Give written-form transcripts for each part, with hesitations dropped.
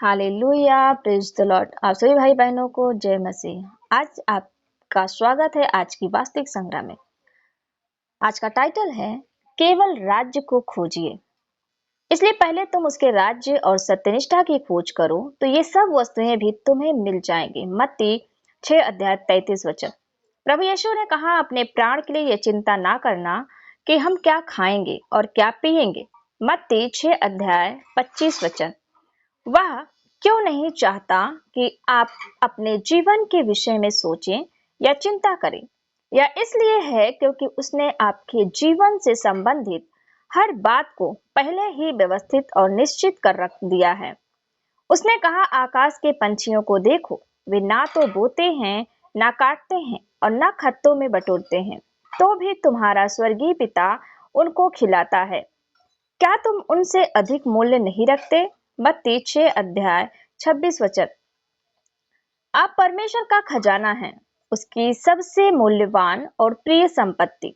Hallelujah, praise the Lord. आप सभी भाई बहनों को जय मसीह। आज आपका स्वागत है आज की वास्तविक संग्रह में। आज का टाइटल है केवल राज्य को खोजिए। इसलिए पहले तुम उसके राज्य और सत्यनिष्ठा की खोज करो तो ये सब वस्तुएं भी तुम्हें मिल जाएंगी। मत्ती 6:33। प्रभु यीशु ने कहा, अपने प्राण के लिए यह चिंता ना करना कि हम क्या खाएंगे और क्या पिएंगे। मत्ती 6:25। वह क्यों नहीं चाहता कि आप अपने जीवन के विषय में सोचें या चिंता करें। यह इसलिए है क्योंकि उसने आपके जीवन से संबंधित हर बात को पहले ही व्यवस्थित और निश्चित कर रख दिया है। उसने कहा, आकाश के पंछियों को देखो, वे ना तो बोते हैं, ना काटते हैं और ना खत्तों में बटोरते हैं, तो भी तुम्हारा स्वर्गीय पिता उनको खिलाता है। क्या तुम उनसे अधिक मूल्य नहीं रखते? मत्ती 6:26। आप परमेश्वर का खजाना हैं, उसकी सबसे मूल्यवान और प्रिय संपत्ति।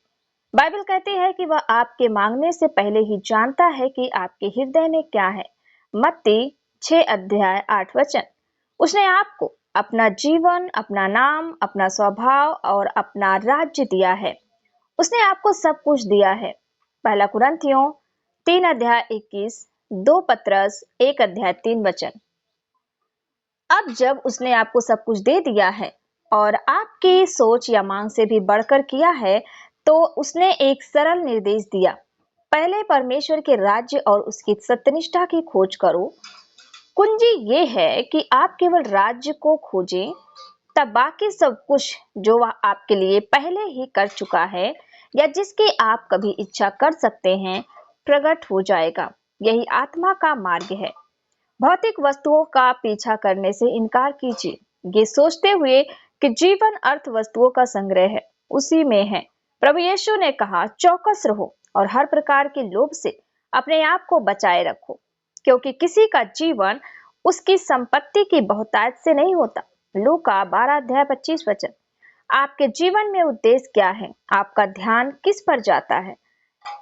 बाइबल कहती है कि वह आपके मांगने से पहले ही जानता है कि आपके हृदय में क्या है। मत्ती 6:8। उसने आपको अपना जीवन, अपना नाम, अपना स्वभाव और अपना राज्य दिया है। उसने आपको सब कुछ दिया है। पहला कुरिन्थियों 3:21, 2 पतरस 1:3। अब जब उसने आपको सब कुछ दे दिया है और आपकी सोच या मांग से भी बढ़कर किया है, तो उसने एक सरल निर्देश दिया। पहले परमेश्वर के राज्य और उसकी सत्यनिष्ठा की खोज करो। कुंजी ये है कि आप केवल राज्य को खोजें, तब बाकी सब कुछ जो वह आपके लिए पहले ही कर चुका है या जिसकी आप कभी इच्छा कर सकते हैं, प्रकट हो जाएगा। यही आत्मा का मार्ग है। भौतिक वस्तुओं का पीछा करने से इनकार कीजिए, ये सोचते हुए कि जीवन अर्थ वस्तुओं का संग्रह है, उसी में है। प्रभु यीशु ने कहा, चौकस रहो और हर प्रकार के लोभ से अपने आप को बचाए रखो, क्योंकि किसी का जीवन उसकी संपत्ति की बहुतायत से नहीं होता। लूका 12:25। आपके जीवन में उद्देश्य क्या है? आपका ध्यान किस पर जाता है?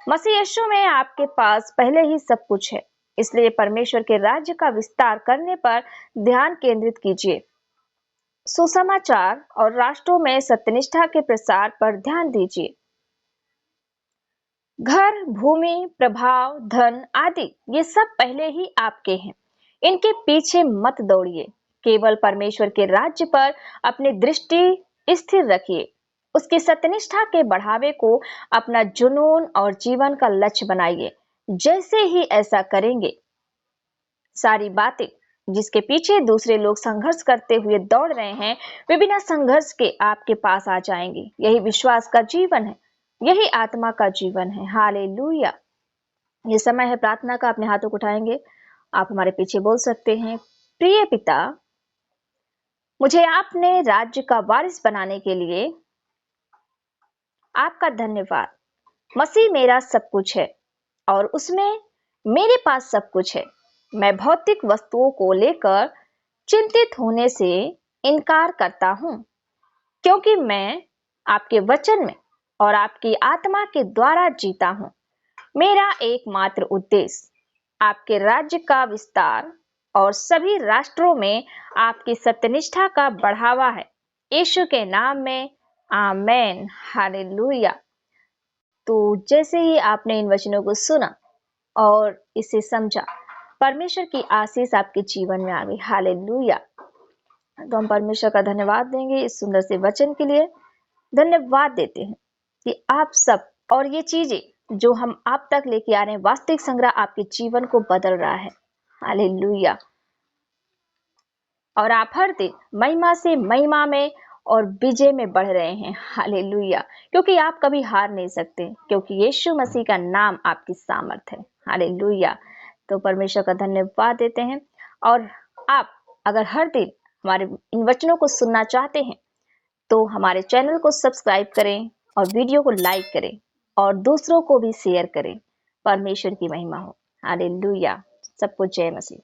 मसीह यीशु में आपके पास पहले ही सब कुछ है, इसलिए परमेश्वर के राज्य का विस्तार करने पर ध्यान केंद्रित कीजिए। सुसमाचार और राष्ट्रों में सत्यनिष्ठा के प्रसार पर ध्यान दीजिए। घर, भूमि, प्रभाव, धन आदि ये सब पहले ही आपके हैं। इनके पीछे मत दौड़िए, केवल परमेश्वर के राज्य पर अपनी दृष्टि स्थिर रखिए। उसकी सत्यनिष्ठा के बढ़ावे को अपना जुनून और जीवन का लक्ष्य बनाइए। जैसे ही ऐसा करेंगे, सारी बातें जिसके पीछे दूसरे लोग संघर्ष करते हुए दौड़ रहे हैं, वे बिना संघर्ष के आपके पास आ जाएंगे। यही विश्वास का जीवन है, यही आत्मा का जीवन है। हालेलुया। ये समय है प्रार्थना का। अपने हाथों को उठाएंगे, आप हमारे पीछे बोल सकते हैं, प्रिय पिता, मुझे आपने राज्य का वारिस बनाने के लिए आपका धन्यवाद। मसीह मेरा सब कुछ है और उसमें मेरे पास सब कुछ है। मैं भौतिक वस्तुओं को लेकर चिंतित होने से इनकार करता हूं, क्योंकि मैं आपके वचन में और आपकी आत्मा के द्वारा जीता हूं। मेरा एकमात्र उद्देश्य आपके राज्य का विस्तार और सभी राष्ट्रों में आपकी सत्यनिष्ठा का बढ़ावा है। यीशु के नाम में आमेन। हालेलुया। तो जैसे ही आपने इन वचनों को सुना और इसे समझा, परमेश्वर की आशीष आपके जीवन में आ गई। हालेलुया। तो हम परमेश्वर का धन्यवाद देंगे इस सुंदर से वचन के लिए। धन्यवाद देते हैं कि आप सब और ये चीजें जो हम आप तक लेके आ रहे हैं, वास्तविक संग्रह आपके जीवन को बदल रहा है। हालेलुया। और आप हर दिन महिमा से महिमा में और विजय में बढ़ रहे हैं। हालेलुया। क्योंकि आप कभी हार नहीं सकते, क्योंकि यीशु मसीह का नाम आपकी सामर्थ है। हालेलुया। तो परमेश्वर का धन्यवाद देते हैं। और आप अगर हर दिन हमारे इन वचनों को सुनना चाहते हैं, तो हमारे चैनल को सब्सक्राइब करें और वीडियो को लाइक करें और दूसरों को भी शेयर करें। परमेश्वर की महिमा हो। हालेलुया। सबको जय मसीह।